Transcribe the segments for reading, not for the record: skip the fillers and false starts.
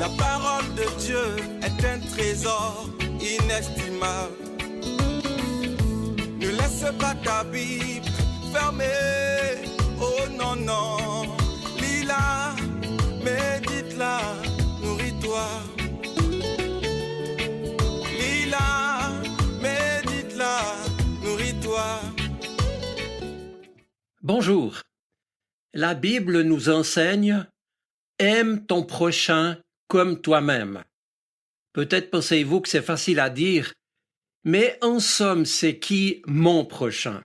La parole de Dieu est un trésor inestimable. Ne laisse pas ta Bible fermée. Oh non, non. Lis-la, médite-la, nourris-toi. Lis-la, médite-la, nourris-toi. Bonjour. La Bible nous enseigne « Aime ton prochain comme toi-même ». Peut-être pensez-vous que c'est facile à dire, mais en somme, c'est qui mon prochain?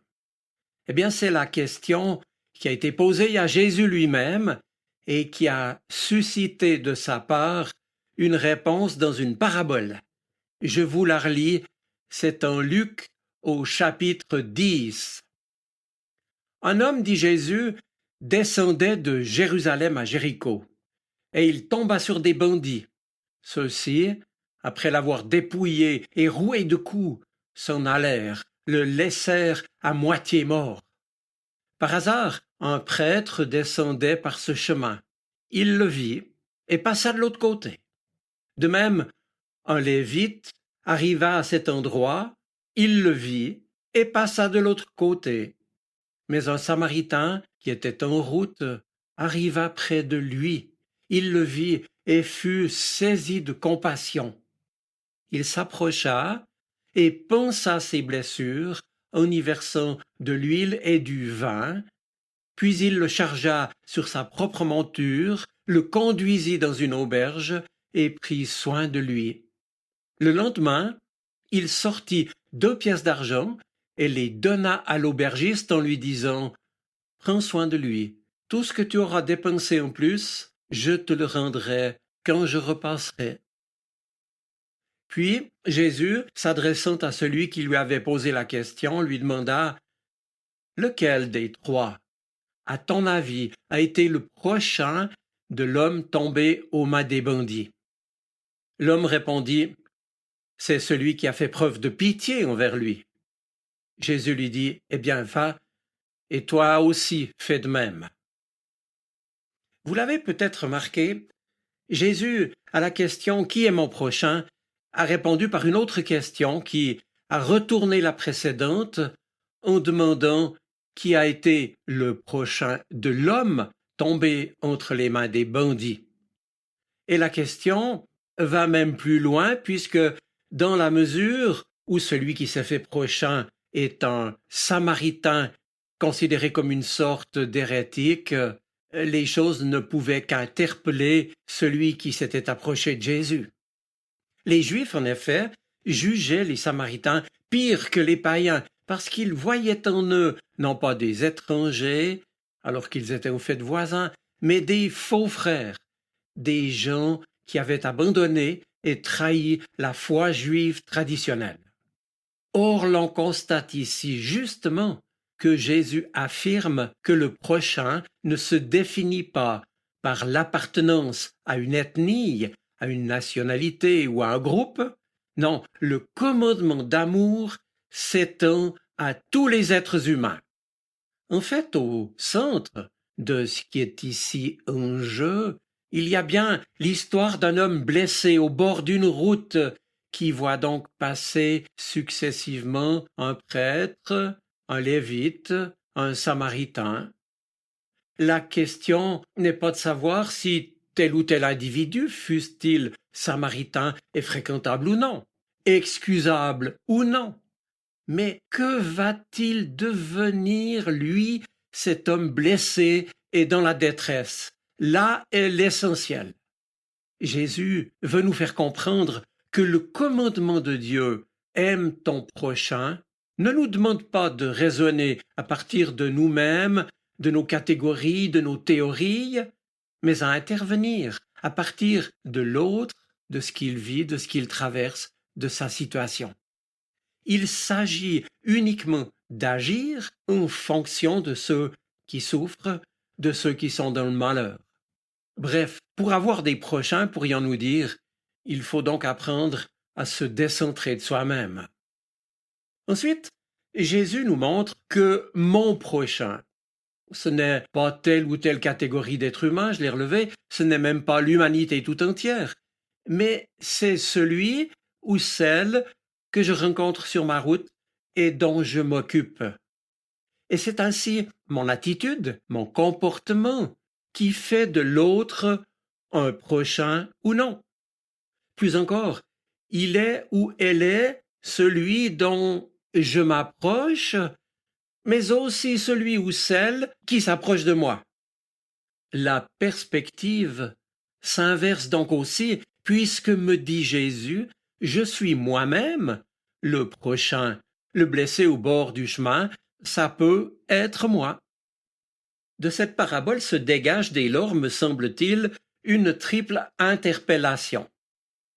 Eh bien, c'est la question qui a été posée à Jésus lui-même et qui a suscité de sa part une réponse dans une parabole. Je vous la relis, c'est en Luc au chapitre 10. Un homme, dit Jésus, descendait de Jérusalem à Jéricho, et il tomba sur des bandits. Ceux-ci, après l'avoir dépouillé et roué de coups, s'en allèrent, le laissèrent à moitié mort. Par hasard, un prêtre descendait par ce chemin. Il le vit et passa de l'autre côté. De même, un lévite arriva à cet endroit, il le vit et passa de l'autre côté. Mais un Samaritain, qui était en route, arriva près de lui. Il le vit et fut saisi de compassion. Il s'approcha et pansa ses blessures en y versant de l'huile et du vin, puis il le chargea sur sa propre monture, le conduisit dans une auberge et prit soin de lui. Le lendemain, il sortit 2 pièces d'argent et les donna à l'aubergiste en lui disant « Prends soin de lui. Tout ce que tu auras dépensé en plus, je te le rendrai quand je repasserai. » Puis Jésus, s'adressant à celui qui lui avait posé la question, lui demanda « Lequel des 3, à ton avis, a été le prochain de l'homme tombé aux mains des bandits ?» L'homme répondit « C'est celui qui a fait preuve de pitié envers lui. » Jésus lui dit « Eh bien, va, et toi aussi fais de même. » Vous l'avez peut-être remarqué, Jésus, à la question « Qui est mon prochain ?» a répondu par une autre question qui a retourné la précédente en demandant qui a été le prochain de l'homme tombé entre les mains des bandits. Et la question va même plus loin puisque dans la mesure où celui qui s'est fait prochain est un Samaritain considéré comme une sorte d'hérétique, les choses ne pouvaient qu'interpeller celui qui s'était approché de Jésus. Les Juifs, en effet, jugeaient les Samaritains pires que les païens parce qu'ils voyaient en eux non pas des étrangers, alors qu'ils étaient au fait voisins, mais des faux frères, des gens qui avaient abandonné et trahi la foi juive traditionnelle. Or, l'on constate ici justement que Jésus affirme que le prochain ne se définit pas par l'appartenance à une ethnie, à une nationalité ou à un groupe. Non, le commandement d'amour s'étend à tous les êtres humains. En fait, au centre de ce qui est ici en jeu, il y a bien l'histoire d'un homme blessé au bord d'une route qui voit donc passer successivement un prêtre, un lévite, un samaritain. La question n'est pas de savoir si tel ou tel individu, fût-il samaritain, est fréquentable ou non, excusable ou non. Mais que va-t-il devenir, lui, cet homme blessé et dans la détresse? Là est l'essentiel. Jésus veut nous faire comprendre que le commandement de Dieu « Aime ton prochain » ne nous demande pas de raisonner à partir de nous-mêmes, de nos catégories, de nos théories, mais à intervenir à partir de l'autre, de ce qu'il vit, de ce qu'il traverse, de sa situation. Il s'agit uniquement d'agir en fonction de ceux qui souffrent, de ceux qui sont dans le malheur. Bref, pour avoir des prochains, pourrions-nous dire, il faut donc apprendre à se décentrer de soi-même. Ensuite, Jésus nous montre que mon prochain, ce n'est pas telle ou telle catégorie d'êtres humains, je l'ai relevé, ce n'est même pas l'humanité tout entière, mais c'est celui ou celle que je rencontre sur ma route et dont je m'occupe. Et c'est ainsi mon attitude, mon comportement, qui fait de l'autre un prochain ou non. Plus encore, il est ou elle est celui dont je m'approche, mais aussi celui ou celle qui s'approche de moi. La perspective s'inverse donc aussi, puisque me dit Jésus, je suis moi-même le prochain. Le blessé au bord du chemin, ça peut être moi. De cette parabole se dégage dès lors, me semble-t-il, une triple interpellation.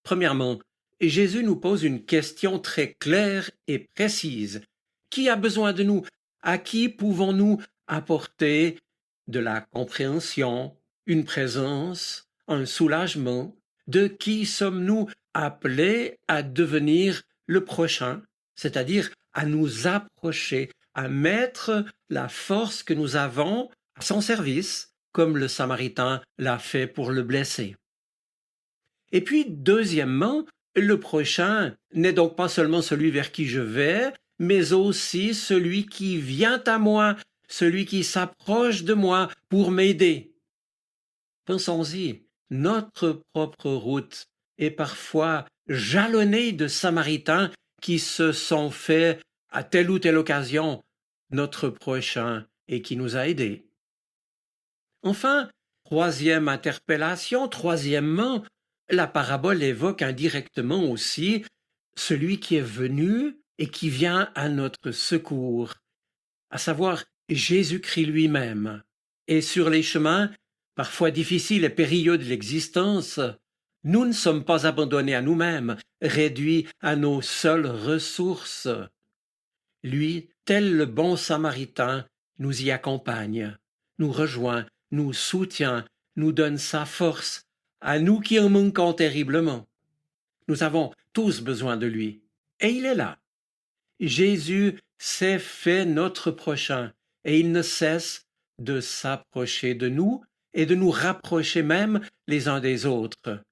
Premièrement, Jésus nous pose une question très claire et précise. Qui a besoin de nous? À qui pouvons-nous apporter de la compréhension, une présence, un soulagement? De qui sommes-nous appelés à devenir le prochain, c'est-à-dire à nous approcher, à mettre la force que nous avons à son service, comme le Samaritain l'a fait pour le blessé. Et puis, deuxièmement, le prochain n'est donc pas seulement celui vers qui je vais, mais aussi celui qui vient à moi, celui qui s'approche de moi pour m'aider. Pensons-y, notre propre route est parfois jalonnée de Samaritains qui se sont faits à telle ou telle occasion notre prochain et qui nous a aidés. Enfin, troisième interpellation, troisièmement, la parabole évoque indirectement aussi celui qui est venu et qui vient à notre secours, à savoir Jésus-Christ lui-même. Et sur les chemins, parfois difficiles et périlleux de l'existence, nous ne sommes pas abandonnés à nous-mêmes, réduits à nos seules ressources. Lui, tel le bon Samaritain, nous y accompagne, nous rejoint, nous soutient, nous donne sa force, à nous qui en manquons terriblement. Nous avons tous besoin de lui, et il est là. Jésus s'est fait notre prochain, et il ne cesse de s'approcher de nous et de nous rapprocher même les uns des autres.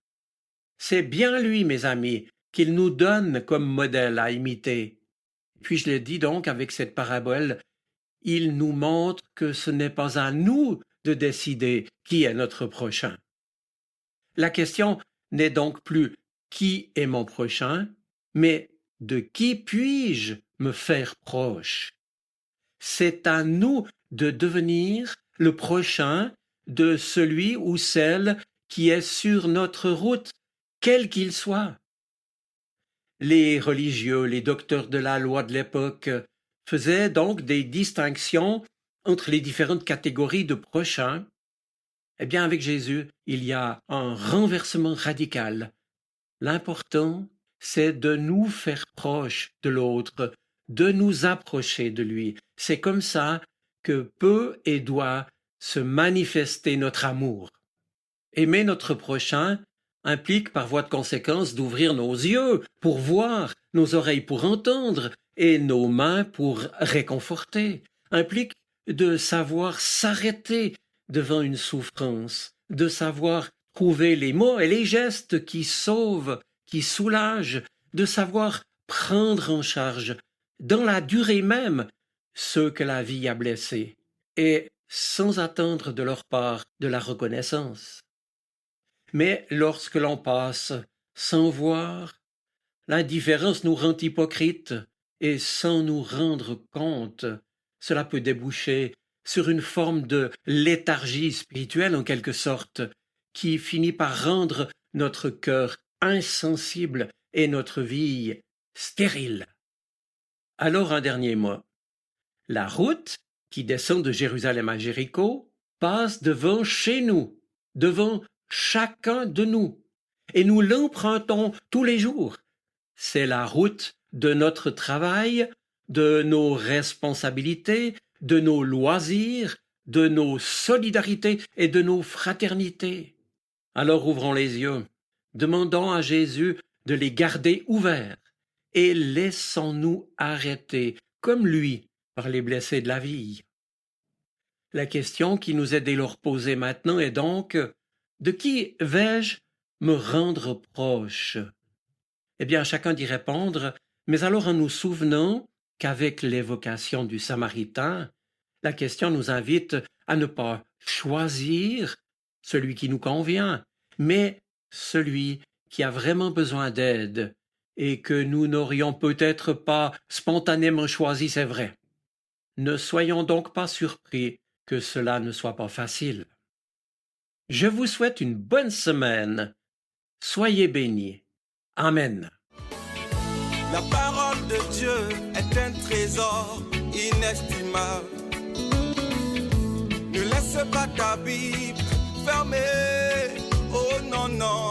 C'est bien lui, mes amis, qu'il nous donne comme modèle à imiter. Puis je le dis donc avec cette parabole, il nous montre que ce n'est pas à nous de décider qui est notre prochain. La question n'est donc plus qui est mon prochain, mais de qui puis-je me faire proche? C'est à nous de devenir le prochain de celui ou celle qui est sur notre route, quel qu'il soit. Les religieux, les docteurs de la loi de l'époque faisaient donc des distinctions entre les différentes catégories de prochains. Eh bien, avec Jésus, il y a un renversement radical. L'important, c'est de nous faire proche de l'autre, de nous approcher de lui. C'est comme ça que peut et doit se manifester notre amour. Aimer notre prochain implique par voie de conséquence d'ouvrir nos yeux pour voir, nos oreilles pour entendre et nos mains pour réconforter, implique de savoir s'arrêter devant une souffrance, de savoir trouver les mots et les gestes qui sauvent, qui soulagent, de savoir prendre en charge, dans la durée même, ceux que la vie a blessés, et sans attendre de leur part de la reconnaissance. Mais lorsque l'on passe sans voir, l'indifférence nous rend hypocrites et sans nous rendre compte, cela peut déboucher sur une forme de léthargie spirituelle en quelque sorte, qui finit par rendre notre cœur insensible et notre vie stérile. Alors un dernier mot. La route qui descend de Jérusalem à Jéricho passe devant chez nous, devant chacun de nous, et nous l'empruntons tous les jours. C'est la route de notre travail, de nos responsabilités, de nos loisirs, de nos solidarités et de nos fraternités. Alors ouvrons les yeux, demandons à Jésus de les garder ouverts et laissons-nous arrêter, comme lui, par les blessés de la vie. La question qui nous est dès lors posée maintenant est donc: de qui vais-je me rendre proche. Eh bien, chacun d'y répondre, mais alors en nous souvenant qu'avec l'évocation du Samaritain, la question nous invite à ne pas choisir celui qui nous convient, mais celui qui a vraiment besoin d'aide et que nous n'aurions peut-être pas spontanément choisi, c'est vrai. Ne soyons donc pas surpris que cela ne soit pas facile. Je vous souhaite une bonne semaine. Soyez bénis. Amen. La parole de Dieu est un trésor inestimable. Ne laisse pas ta Bible fermée. Oh non, non.